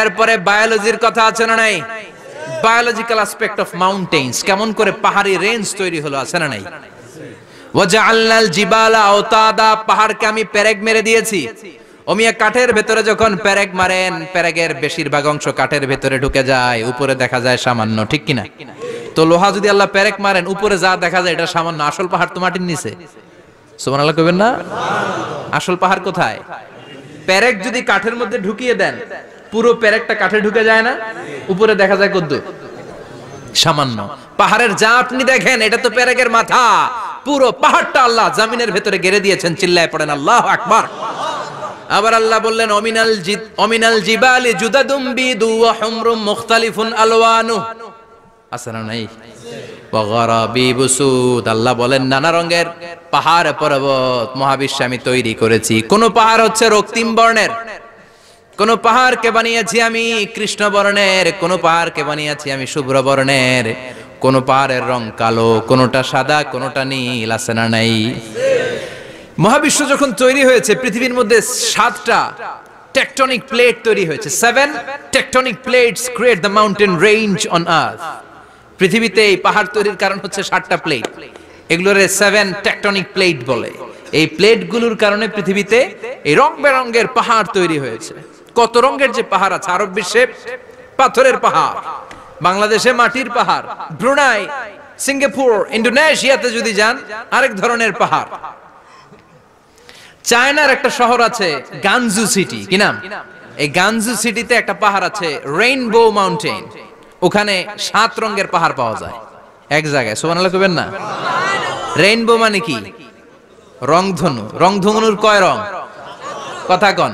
এরপরে বায়োলজির কথা আছে না নাই? বায়োলজিক্যাল অ্যাসপেক্ট অফ মাউন্টেন্স, কেমন করে পাহাড়ি রেঞ্জ তৈরি হলো, আছে না নাই? ওয়াজআলনাল জিবালা আওতাদা, পাহাড়কে আমি পেরেক মেরে দিয়েছি। ওমিয়া কাঠের ভেতরে যখন পেরেক মারেন, পেরেকের বেশিরভাগ অংশ কাঠের ভেতরে ঢুকে যায়, উপরে দেখা যায় সামান্য, ঠিক কিনা? তো লোহা যদি আল্লাহ পেরেক মারেন, উপরে যা দেখা যায় এটা সামান্য, আসল পাহাড় তো মাটির নিচে। সুবহানাল্লাহ কইবেন না? আসল পাহাড় কোথায়? পেরেক যদি কাঠের মধ্যে ঢুকিয়ে দেন, পুরো পেরেকটা কাঠে ঢুকে যায় না, উপরে দেখা যায় কদ্দুর? সামান্য। পাহাড়ের যা আপনি দেখেন এটা তো পেরেকের মাথা, পুরো পাহাড়টা আল্লাহ জমিনের ভেতরে গেড়ে দিয়েছেন। চিল্লায় পড়েন আল্লাহু আকবার। আবার আল্লাহ বললেন অমিনাল জিবালি জুদাদুম বিদু ওয়া হুমরুম মুখতালিফুন আলওয়ানু, আছে না নাই? ওয়া গারাবিবু সুদ, আল্লাহ বলেন নানা রঙের পাহাড় পর্বত মহাবিশ্বে আমি তৈরি করেছি। কোন পাহাড় হচ্ছে রক্তিম বর্ণের, কোন পাহাড়কে বানিয়েছি আমি কৃষ্ণ বর্ণের, কোন পাহাড়কে বানিয়েছি আমি শুভ্র বর্ণের, কোন পাহাড়ের রং কালো, কোনটা সাদা, কোনটা নীল, আছে না নাই? মহাবিশ্ব যখন তৈরি হয়েছে, পৃথিবীর মধ্যে 7টা টেকটনিক প্লেট তৈরি হয়েছে। 7 tectonic plates create the mountain range on earth. পৃথিবীতে এই পাহাড় তৈরির কারণ হচ্ছে 7টা প্লেট, এগুলোরে 7 টেকটনিক প্লেট বলে। এই প্লেটগুলোর কারণে পৃথিবীতে এই রং বেরঙের পাহাড় তৈরি হয়েছে। কত রঙের যে পাহাড় আছে, আরব বিশ্বে পাথরের পাহাড়, বাংলাদেশে মাটির পাহাড়, ব্রুনাই, সিঙ্গাপুর, ইন্দোনেশিয়াতে যদি যান আরেক ধরনের পাহাড়। চায়নার একটা শহর আছে গানজু সিটি, কি নাম? এই গানজু সিটিতে একটা পাহাড় আছে রেইনবো মাউন্টেন, ওখানে 7 রঙের পাহাড় পাওয়া যায় এক জায়গায়। সুবহানাল্লাহ কইবেন না? রেইনবো মানে কি? রংধনু। রংধনুর কয় রং? কথা কন।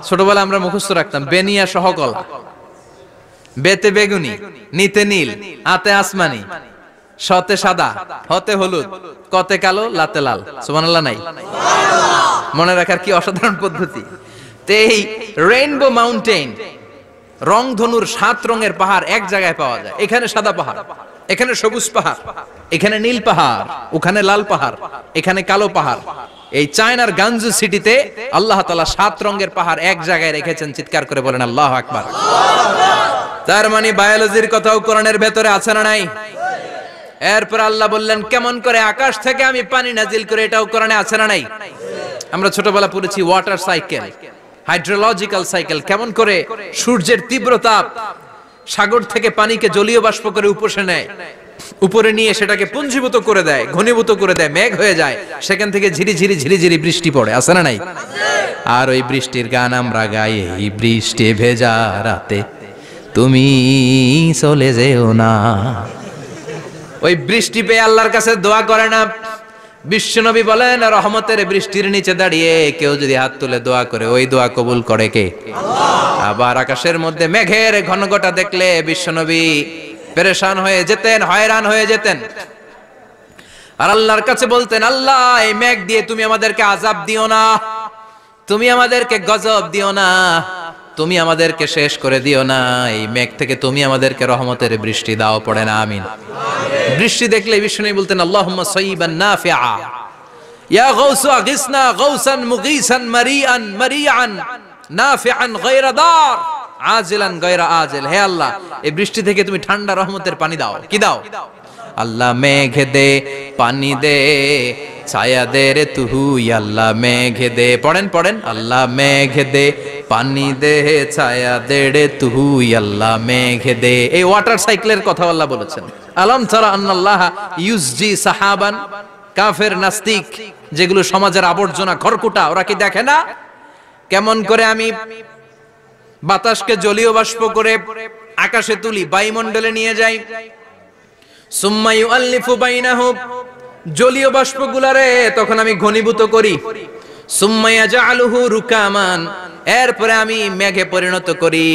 ছোটবেলা আমরা মুখস্থ রাখতাম বেনিয়া সহকলা, বেতে বেগুনি, নিতে নীল, আতে আসমানি, শতে সাদা, হতে হলুদ, কতে কালো, লাতে লাল। সুবহানাল্লাহ নাই? মনে রাখার কি অসাধারণ পদ্ধতি। তো এই রেইনবো মাউন্টেন, রংধনুর 7 রঙের পাহাড় এক জায়গায় পাওয়া যায়। এখানে সাদা পাহাড়, এখানে সবুজ পাহাড়, এখানে নীল পাহাড়, ওখানে লাল পাহাড়, এখানে কালো পাহাড়। এই চায়নার গানজু সিটিতে আল্লাহ তাআলা 7 রঙের পাহাড় এক জায়গায় রেখেছেন। চিৎকার করে বলেন আল্লাহু আকবার। তার মানে বায়োলজির কথাও কোরআনের ভেতরে আছে না নাই? এরপর আল্লাহ বললেন কেমন করে আকাশ থেকে আমি পানি নাজিল করে, এটাও কোরআনে আছে না নাই? আমরা ছোটবেলা পড়েছি ওয়াটার সাইকেল, হাইড্রোলজিক্যাল সাইকেল, কেমন করে সূর্যের তীব্র তাপ সাগর থেকে পানিকে জলীয় বাষ্প করে উপসে নেয়, উপরে নিয়ে সেটাকে পুঞ্জীভূত করে দেয়, ঘনীভূত করে দেয়, মেঘ হয়ে যায়, সেখান থেকে ঝিরিঝিরি ঝিরিঝিরি বৃষ্টি পড়ে, আছে না নাই? আর ওই বৃষ্টির গান আমরা গাই, এই বৃষ্টি ভেজা রাতে তুমি চলে যেও না। ওই বৃষ্টি পেয়ে আল্লাহর কাছে দোয়া করে না? বিশ্বনবী বলেন রহমতের বৃষ্টির নিচে দাঁড়িয়ে কেউ যদি হাত তুলে দোয়া করে, ওই দোয়া কবুল করে কে? আল্লাহ। আবার আকাশের মধ্যে মেঘের ঘনঘটা দেখলে বিশ্বনবী পেরেশান হয়ে যেতেন, হয়রান হয়ে যেতেন, আর আল্লাহর কাছে বলতেন আল্লাহ এই মেঘ দিয়ে তুমি আমাদেরকে আযাব দিও না, তুমি আমাদেরকে গজব দিও না, তুমি আমাদেরকে শেষ করে দিও না, এই মেঘ থেকে তুমি আমাদেরকে রহমতের বৃষ্টি দাও। পড়ে না আমিন। বৃষ্টি দেখলে বিষ্ণু বলতেন আল্লাহুম্মা সাইয়িবান নাফিআ, ইয়া গাউসু আগিসনা গাউসান মুগীসান মারিআন মারিআন নাফিআন গায়রা দার আজিলান গায়রা আজিল। হে আল্লাহ এই বৃষ্টি থেকে তুমি ঠান্ডা রহমতের পানি দাও। কি দাও? আল্লাহ মেঘ দে পানি দে ছায়া দে রে তুহু, আল্লাহ মেঘ দে। পড়েন পড়েন, আল্লাহ মেঘ দে পানি দে ছায়া দে রে তুহু, আল্লাহ মেঘ দে। এই ওয়াটার সাইকেলের কথা আল্লাহ বলেছেন। আলাম তারা আন্নাল্লাহ ইউসজি সাহাবান, কাফের নাস্তিক যেগুলো সমাজের আবর্জনা খড়কুটা, ওরা কি দেখে না কেমন করে আমি বাতাসকে জলীয় বাষ্প করে আকাশে তুলি, বায়ুমণ্ডলে নিয়ে যাই, সুম্মা ইউআল্লিফু বাইনাহুম, জলীয় বাষ্পগুলারে তখন আমি ঘনীভূত করি, সুম্মা ইয়াজআলুহু রুকামান, এরপরে আমি মেঘে পরিণত করি,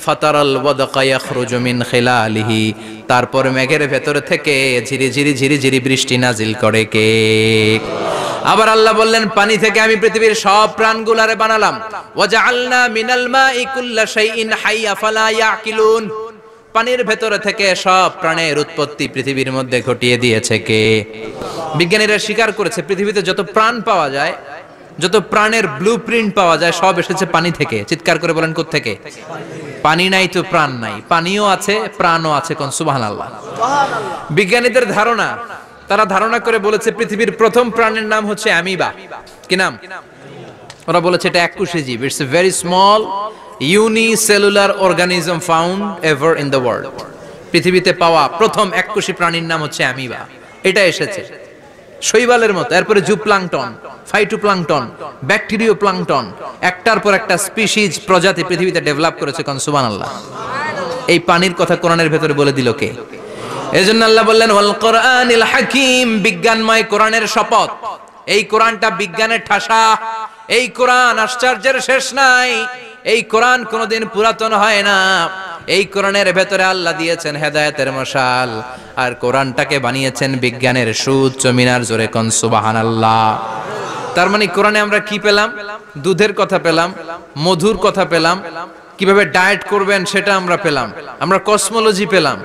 ফাতারাল ওয়াদকা ইয়াখরুজু মিন খিলালিহি, তারপর মেঘের ভেতর থেকে ঝিরিঝিরি ঝিরিঝিরি বৃষ্টি নাজিল করে কে? আবার আল্লাহ বললেন পানি থেকে আমি পৃথিবীর সব প্রাণগুলারে বানালাম, ওয়াজআলনা মিনাল মাই কুল্লা শাইইন হাইয়া ফালা ইয়াকিলুন, পানির ভেতর থেকে সব প্রাণের উৎপত্তি পৃথিবীর মধ্যে ঘটিয়ে দিয়েছে কে? বিজ্ঞানীরা স্বীকার করেছে পৃথিবীতে যত প্রাণ পাওয়া যায় যত প্রাণের ব্লুপ্রিন্ট পাওয়া যায় সব এসেছে পানি থেকে। চিৎকার করে বলেন কোত্থেকে? পানি নাই তো প্রাণ নাই, পানিও আছে প্রাণও আছে। কোন সুবহানাল্লাহ। বিজ্ঞানীদের ধারণা, তারা ধারণা করে বলেছে পৃথিবীর প্রথম প্রাণের নাম হচ্ছে অ্যামিবা। কি নাম? ওরা বলেছে এটা এককোষী জীব। It's a very small unicellular organism found ever in the world. পৃথিবীতে পাওয়া প্রথম এককোষী প্রাণীর নাম হচ্ছে অ্যামিবা। এটা এসেছে শৈবালের মতো, এরপরে জুপ্লাংটন, ফাইটোপ্লাংটন, ব্যাকটেরিও প্লাংটন, একটার পর একটা স্পিসিজ প্রজাতি পৃথিবীতে ডেভেলপ করেছে। কোন সুবহানাল্লাহ। এই পানির কথা কোরআনের ভেতরে বলে দিল কে? এজন্য আল্লাহ বললেন ওয়াল কোরআনিল হাকীম, বিজ্ঞানময় কোরআনের শপথ। এই কোরআনটা বিজ্ঞানের ঠাসা। এই কোরআন আশ্চর্যের শেষ নাই। এই কোরআন কোনোদিন পুরাতন হয় না। এই কোরআনের ভেতরে আল্লাহ দিয়েছেন হেদায়েতের মশাল, আর কোরআনটাকে বানিয়েছেন বিজ্ঞানের সুউচ্চ মিনার। জোরে কোন সুবহানাল্লাহ। তার মানে কোরআনে আমরা কি পেলাম? দুধের কথা পেলাম, মধুর কথা পেলাম, কিভাবে ডায়েট করবেন সেটা আমরা পেলাম, আমরা কসমোলজি পেলাম,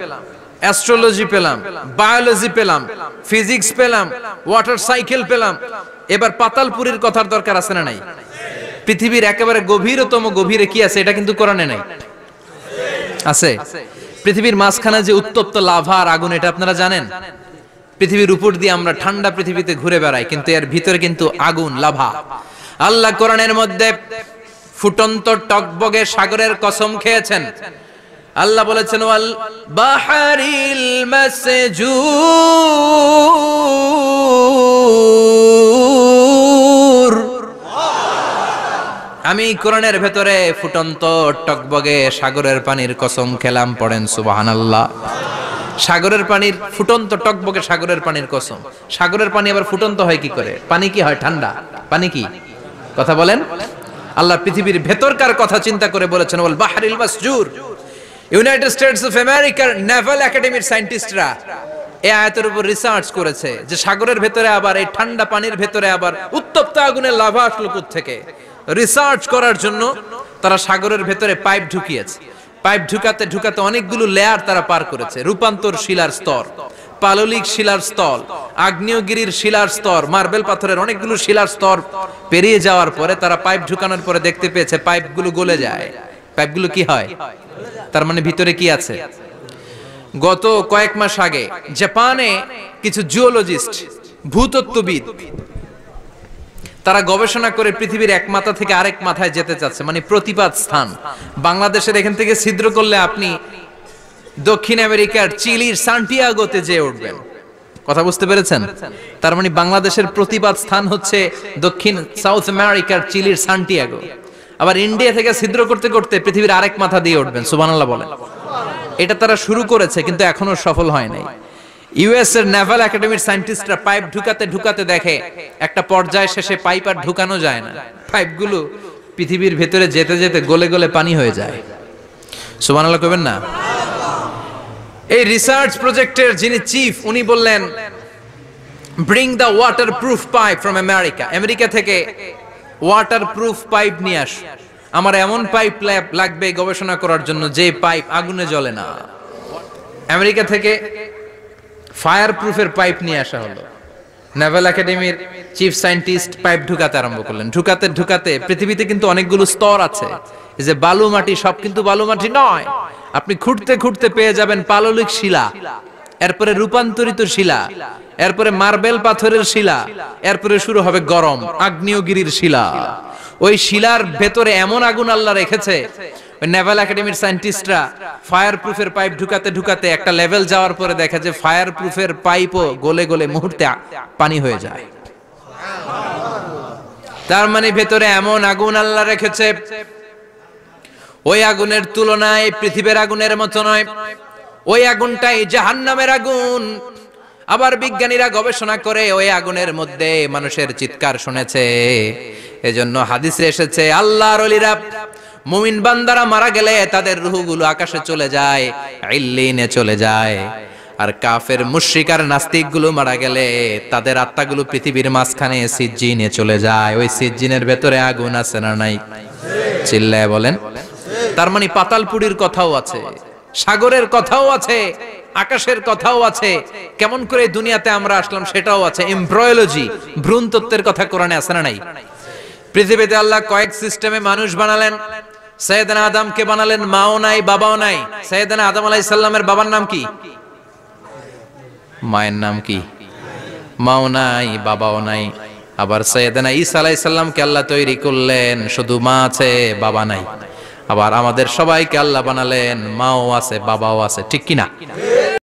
অ্যাস্ট্রোলজি পেলাম, বায়োলজি পেলাম, ফিজিক্স পেলাম, ওয়াটার সাইকেল পেলাম। এবার পাতালপুরীর কথার দরকার আছে না নাই? পৃথিবীর একেবারে গভীরতম গভীরে কি আছে এটা কিন্তু কোরআনে নাই। আছে। পৃথিবীর মাঝখানে যে উত্তপ্ত লাভা আর আগুন, এটা আপনারা জানেন? পৃথিবীর উপর দিয়ে আমরা ঠান্ডা পৃথিবীতে ঘুরে বেড়াই, কিন্তু এর ভিতরে কিন্তু আগুন, লাভা। আল্লাহ কোরআনের মধ্যে ফুটন্ত টকবগে সাগরের কসম খেয়েছেন। আল্লাহ বলেছেন ওয়াল বাহরিল মাসজুর। আমি কোরআনের ভেতরে ফুটন্ত টকবগে সাগরের পানির কসম খেলাম। পড়েন সুবহানাল্লাহ। সাগরের পানির ফুটন্ত টকবগে সাগরের পানির কসম। সাগরের পানি আবার ফুটন্ত হয় কি করে? পানি কি হয়? ঠান্ডা। পানি কি? কথা বলেন। আল্লাহ পৃথিবীর ভেতরকার কথা চিন্তা করে বলেছেন ওয়াল বাহরিল মাসজুর। ইউনাইটেড স্টেটস অফ আমেরিকার নেভাল একাডেমির সায়েন্টিস্টরা এই আয়াতের উপর রিসার্চ করেছে যে সাগরের ভেতরে আবার এই ঠান্ডা পানির ভেতরে আবার উত্তপ্ত আগুনের লাভা আসলো কোত্থেকে। রিসার্চ করার জন্য তারা সাগরের ভেতরে পাইপ ঢুকিয়েছে। পাইপ ঢুকাতে ঢুকাতে অনেকগুলো লেয়ার তারা পার করেছে। রূপান্তর শিলার স্তর, পাললিক শিলার স্তর, আগ্নেয়গিরির শিলার স্তর, মার্বেল পাথরের অনেকগুলো শিলার স্তর পেরিয়ে যাওয়ার পরে তারা পাইপ ঢুকানোর পরে দেখতে পেয়েছে পাইপগুলো গলে যায়। পাইপগুলো কি হয়? তার মানে ভিতরে কি আছে? গত কয়েক মাস আগে জাপানে কিছু জিওলজিস্ট, ভূতত্ত্ববিদ, তারা গবেষণা করে পৃথিবীর এক মাথা থেকে আরেক মাথায় যেতে চাচ্ছে, মানে প্রতিপাদ স্থান। বাংলাদেশের এখান থেকে ছিদ্র করলে আপনি দক্ষিণ আমেরিকার চিলির সান্টিয়াগোতে যেয়ে উঠবেন। কথা বুঝতে পেরেছেন? তার মানে বাংলাদেশের প্রতিপাদ স্থান হচ্ছে দক্ষিণ সাউথ আমেরিকার চিলির সান্টিয়াগো। আবার ইন্ডিয়া থেকে ছিদ্র করতে করতে পৃথিবীর আরেক মাথা দিয়ে উঠবেন। সুবহানাল্লাহ বলেন। এটা তারা শুরু করেছে কিন্তু এখনো সফল হয় নাই। ইউএস এর নেভাল একাডেমির সায়েন্টিস্টরা পাইপ ঢুকাতে ঢুকাতে দেখে একটা পর্যায় শেষে পাইপ আর ঢুকানো যায় না। পাইপগুলো পৃথিবীর ভেতরে যেতে যেতে গলে গলে পানি হয়ে যায়। সুবহানাল্লাহ কইবেন না? এই রিসার্চ প্রজেক্টের যিনি চিফ, উনি বললেন bring the water proof pipe from America. America থেকে ওয়াটার প্রুফ পাইপ নিয়ে আস। আমার এমন পাইপ লাগবে গবেষণা করার জন্য যে পাইপ আগুনে জ্বলে না। আমেরিকা থেকে ফায়ার প্রুফের পাইপ নিয়ে আসা হলো। নেভাল একাডেমির চিফ সায়েন্টিস্ট পাইপ ঢুকাতে আরম্ভ করলেন। ঢুকাতে ঢুকাতে পৃথিবীতে কিন্তু অনেকগুলো স্তর আছে। এই যে বালু মাটি, সব কিন্তু বালু মাটি নয়। আপনি খুঁড়তে খুঁড়তে পেয়ে যাবেন পাললিক শিলা, এরপরে রূপান্তরিত শিলা, এরপরে মার্বেল পাথরের শিলা, এরপরে শুরু হবে গরম আগ্নেয়গিরির শিলা। ওই শিলার ভেতরে এমন আগুন আল্লাহ রেখেছে, ওই নেভাল একাডেমির সায়েন্টিস্টরা ফায়ার প্রুফের পাইপ ঢুকাতে ঢুকাতে একটা লেভেল যাওয়ার পরে দেখে যে ফায়ার প্রুফের পাইপও গলে গলে মুহূর্তে পানি হয়ে যায়। তার মানে ভেতরে এমন আগুন আল্লাহ রেখেছে, ওই আগুনের তুলনায় পৃথিবীর আগুনের মতো নয়। ওই আগুনটাই জাহান্নামের আগুন। আবার বিজ্ঞানীরা গবেষণা করে ওই আগুনের মধ্যে মানুষের চিৎকার শুনেছে। এজন্য হাদিসে এসেছে আল্লাহর ওলিরা, মুমিন বান্দারা মারা গেলে তাদের রূহগুলো আকাশে চলে যায়, ইল্লিনে চলে যায়। আর কাফের মুশরিক আর নাস্তিক গুলো মারা গেলে তাদের আত্মাগুলো পৃথিবীর মাঝখানে সিজ্জিনে চলে যায়। ওই সিজ্জিনের ভেতরে আগুন আছে না নাই? চিল্লায় বলেন। তার মানে পাতালপুরীর কথাও আছে, সাগরের কথাও আছে, আকাশের কথাও আছে। কেমন করে দুনিয়াতে আমরা আসলাম সেটাও আছে। এমব্রায়োলজি, ভ্রূণ তত্ত্বের কথা কোরআনে আছে না নাই? পৃথিবীতে আল্লাহ কয়েক সিস্টেমে মানুষ বানালেন। সৈয়দনা আদমকে বানালেন, মাও নাই বাবাও নাই। সৈয়দনা আদম আলাইহিস সালামের বাবার নাম কি? মায়ের নাম কি? মাও নাই বাবাও নাই। আবার সৈয়দনা ঈসা আলাইহিস সালামকে আল্লাহ তৈরি করলেন, শুধু মা আছে বাবা নাই। আবার আমাদের সবাইকে আল্লাহ বানালেন, মাও আছে বাবাও আছে, ঠিক কি না?